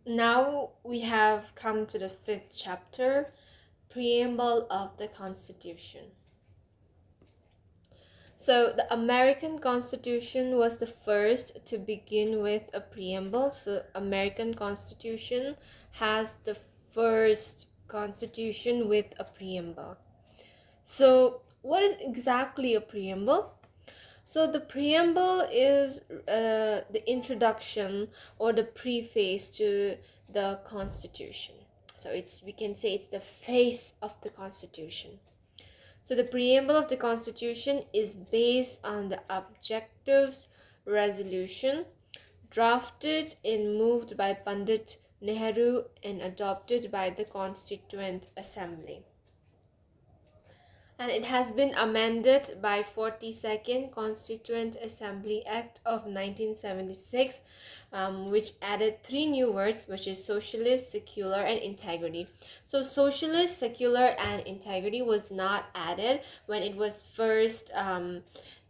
Now we have come to the fifth chapter, Preamble of the Constitution. So the American Constitution was the first to begin with a preamble. So American Constitution has the first constitution with a preamble. So what is exactly a preamble? So the preamble is the introduction or the preface to the Constitution. So we can say it's the face of the Constitution. So the preamble of the Constitution is based on the objectives resolution drafted and moved by Pandit Nehru and adopted by the Constituent Assembly, and it has been amended by 42nd Constituent Assembly Act of 1976, which added three new words, which is socialist, secular, and integrity. So socialist, secular, and integrity was not added when it was first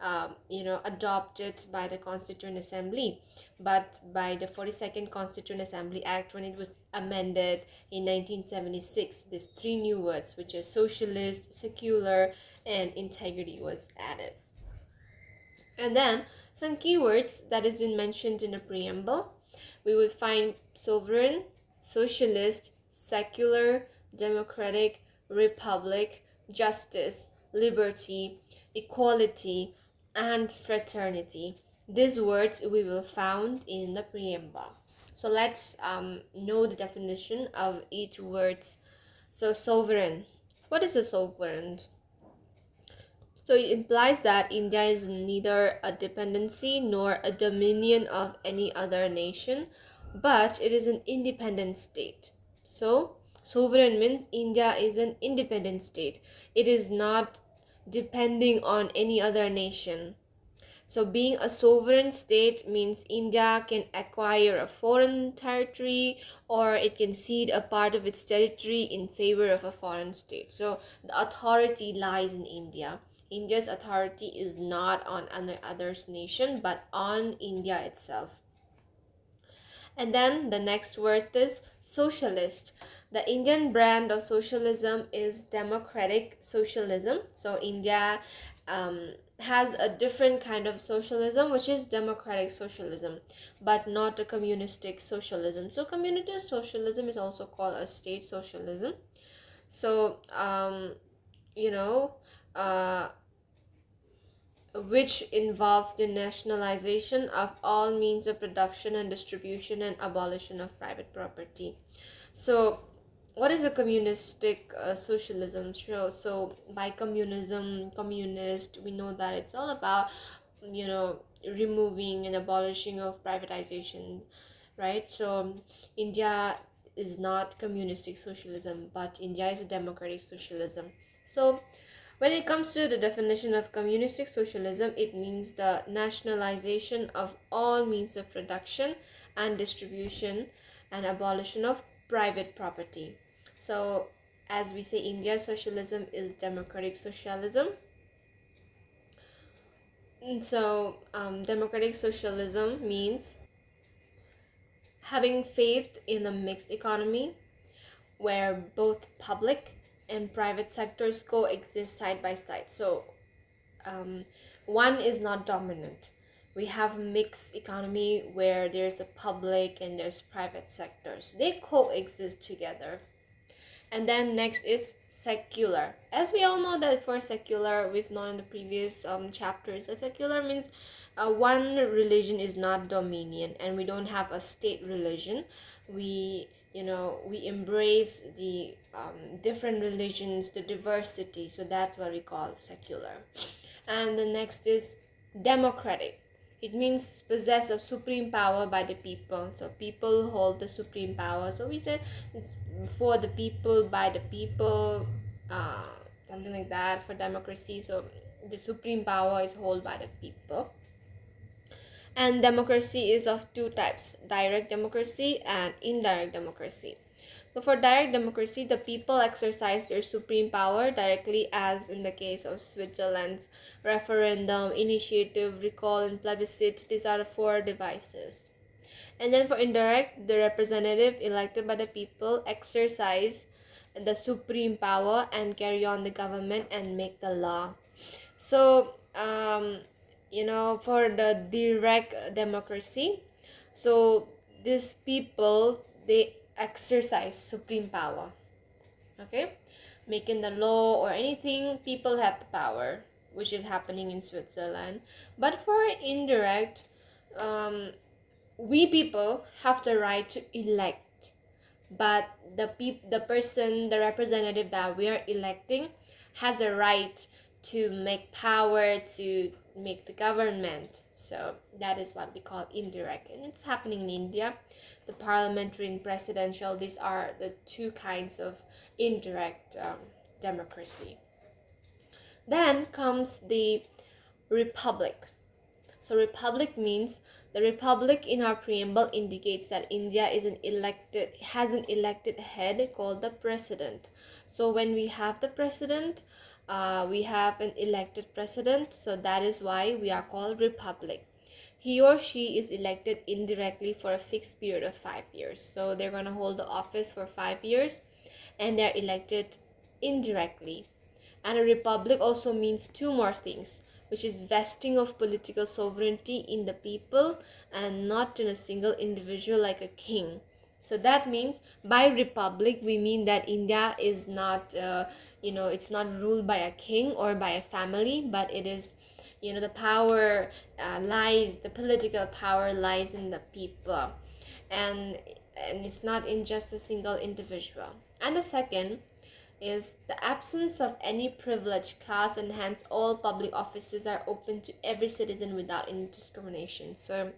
adopted by the Constituent Assembly, but by the 42nd Constituent Assembly Act, when it was amended in 1976, these three new words, which is socialist, secular, and integrity, was added. And then some keywords that has been mentioned in the preamble, we will find sovereign, socialist, secular, democratic, republic, justice, liberty, equality, and fraternity. These words we will found in the preamble. So let's know the definition of each word. So sovereign. What is a sovereign? So it implies that India is neither a dependency nor a dominion of any other nation, but it is an independent state. So sovereign means India is an independent state. It is not depending on any other nation. So being a sovereign state means India can acquire a foreign territory, or it can cede a part of its territory in favor of a foreign state. So the authority lies in India. India's authority is not on other's nation, but on India itself. And then the next word is socialist. The Indian brand of socialism is democratic socialism. So India has a different kind of socialism, which is democratic socialism, but not a communistic socialism. So communist socialism is also called a state socialism. So you know uh, which involves the nationalization of all means of production and distribution and abolition of private property. So what is a communistic socialism? So by communist, we know that it's all about removing and abolishing of privatization, right? So India is not communistic socialism, but India is a democratic socialism. So when it comes to the definition of communistic socialism, it means the nationalization of all means of production and distribution and abolition of private property. So, as we say, India's socialism is democratic socialism. And so, democratic socialism means having faith in a mixed economy where both public and private sectors coexist side by side. So, one is not dominant. We have a mixed economy where there's a public and there's private sectors. They coexist together. And then next is secular. As we all know that for secular, we've known in the previous chapters, that secular means one religion is not dominion, and we don't have a state religion. We embrace the different religions, the diversity. So that's what we call secular. And the next is democratic. It means possess of supreme power by the people. So people hold the supreme power. So we said it's for the people, by the people, uh, something like that for democracy. So the supreme power is held by the people. And democracy is of two types: direct democracy and indirect democracy. So for direct democracy, the people exercise their supreme power directly, as in the case of Switzerland's referendum, initiative, recall, and plebiscite. These are the four devices. And then for indirect, the representative elected by the people exercise the supreme power and carry on the government and make the law. So for the direct democracy, so these people, they exercise supreme power, okay, making the law or anything, people have the power, which is happening in Switzerland. But for indirect, um, we people have the right to elect, but the representative that we are electing has a right to make power to make the government. So that is what we call indirect, and it's happening in India. The parliamentary and presidential, these are the two kinds of indirect democracy. Then comes the republic. So republic means, the republic in our preamble indicates that India has an elected head called the president. So when we have the president, we have an elected president. So that is why we are called republic. He or she is elected indirectly for a fixed period of 5 years. So they're going to hold the office for 5 years, and they're elected indirectly. And a republic also means two more things, which is vesting of political sovereignty in the people and not in a single individual like a king. So that means by republic we mean that India is not it's not ruled by a king or by a family, but it is, the power the political power lies in the people, and it's not in just a single individual. And the second is the absence of any privileged class, and hence all public offices are open to every citizen without any discrimination. So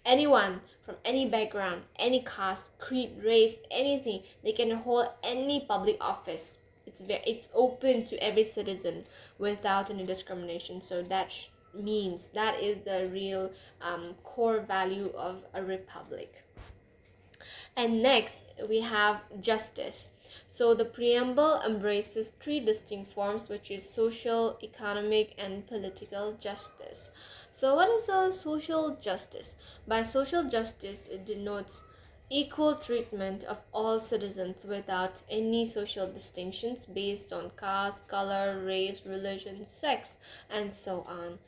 anyone from any background, any caste, creed, race, anything, they can hold any public office. It's open to every citizen without any discrimination. So that means that is the real core value of a republic. And next we have justice. So the preamble embraces three distinct forms, which is social, economic, and political justice. So what is a social justice? By social justice, it denotes equal treatment of all citizens without any social distinctions based on caste, color, race, religion, sex, and so on.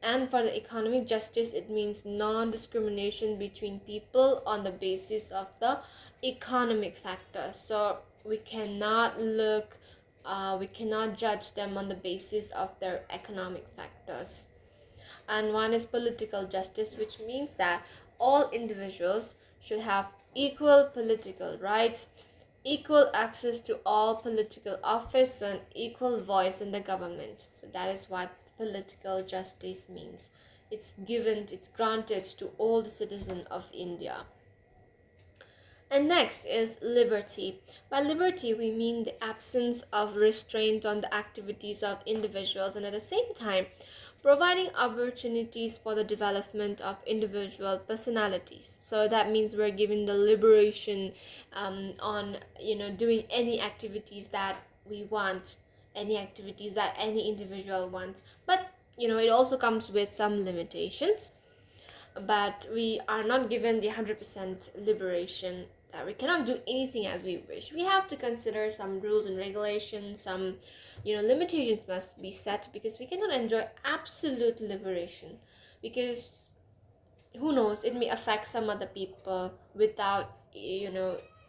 And for the economic justice, it means non-discrimination between people on the basis of the economic factors. So we cannot judge them on the basis of their economic factors. And one is political justice, which means that all individuals should have equal political rights, equal access to all political office, and equal voice in the government. So that is what political justice means. It's granted to all the citizens of India. And next is liberty. By liberty, we mean the absence of restraint on the activities of individuals, and at the same time, providing opportunities for the development of individual personalities. So that means we're given the liberation on doing any activities that we want, any activities that any individual wants. But it also comes with some limitations. But we are not given the 100% liberation, that we cannot do anything as we wish. We have to consider some rules and regulations, some limitations must be set, because we cannot enjoy absolute liberation, because who knows, it may affect some other people without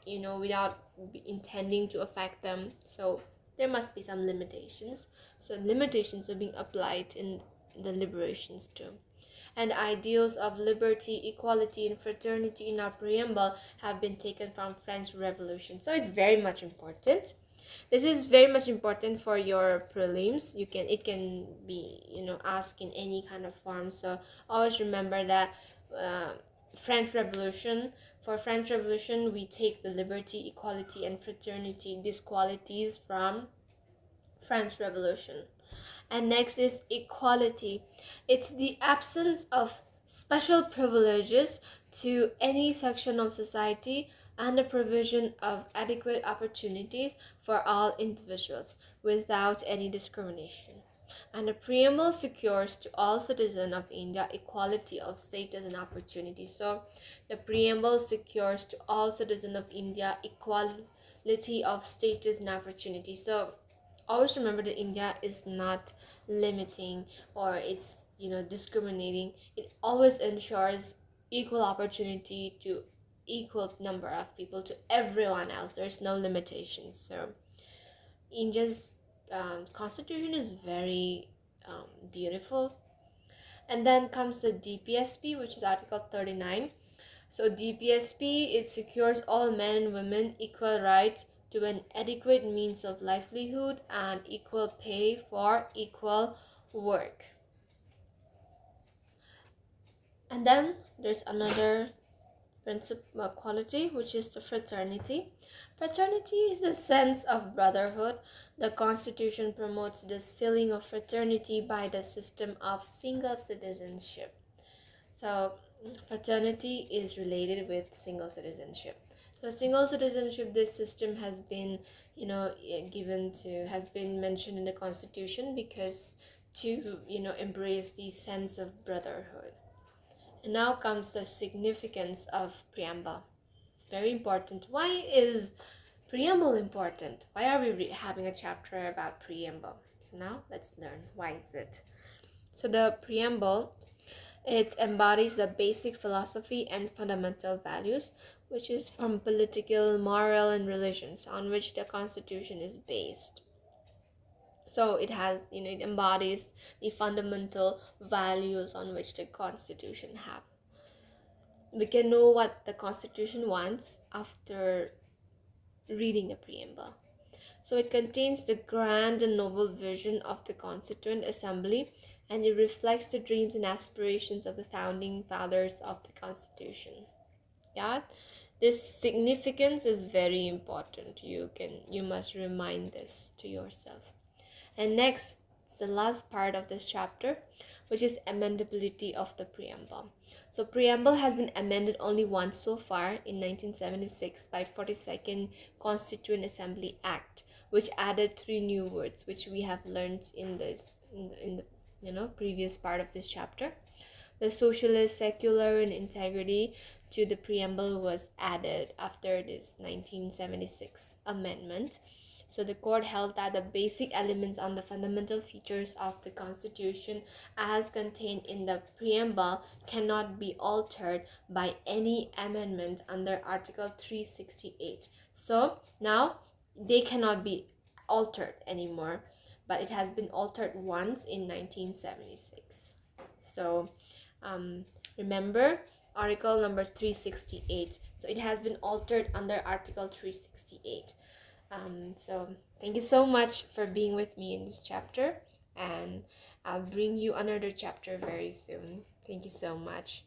without intending to affect them. So there must be some limitations. So limitations are being applied in the liberations too. And ideals of liberty, equality, and fraternity in our preamble have been taken from French Revolution. So it's very much important. This is very much important for your prelims. It can be asked in any kind of form. So always remember that French Revolution. For French Revolution, we take the liberty, equality, and fraternity, these qualities from French Revolution. And next is equality. It's the absence of special privileges to any section of society and the provision of adequate opportunities for all individuals without any discrimination. And the preamble secures to all citizens of India equality of status and opportunity. So the preamble secures to all citizens of India equality of status and opportunity. So always remember that India is not limiting or it's discriminating. It always ensures equal opportunity to equal number of people, to everyone else. There's no limitations. So India's constitution is very beautiful. And then comes the DPSP, which is Article 39. So DPSP, it secures all men and women equal rights to an adequate means of livelihood and equal pay for equal work. And then there's another principal quality, which is the fraternity. Fraternity is the sense of brotherhood. The Constitution promotes this feeling of fraternity by the system of single citizenship. So fraternity is related with single citizenship. So single citizenship, this system has been has been mentioned in the Constitution because to embrace the sense of brotherhood. And now comes the significance of preamble. It's very important. Why is preamble important? Why are we having a chapter about preamble? So now let's learn why is it. So the preamble, it embodies the basic philosophy and fundamental values, which is from political, moral, and religions on which the Constitution is based. So it embodies the fundamental values on which the Constitution have. We can know what the Constitution wants after reading the preamble. So it contains the grand and noble vision of the Constituent Assembly, and it reflects the dreams and aspirations of the founding fathers of the Constitution. Yeah, this significance is very important. You must remind this to yourself. And next, the last part of this chapter, which is amendability of the preamble. So preamble has been amended only once so far in 1976 by 42nd Constituent Assembly Act, which added 3 new words, which we have learned in the previous part of this chapter. The socialist, secular, and integrity to the preamble was added after this 1976 amendment. So the court held that the basic elements on the fundamental features of the Constitution as contained in the preamble cannot be altered by any amendment under Article 368. So now they cannot be altered anymore, but it has been altered once in 1976. So remember Article number 368. So it has been altered under Article 368. So thank you so much for being with me in this chapter, and I'll bring you another chapter very soon. Thank you so much.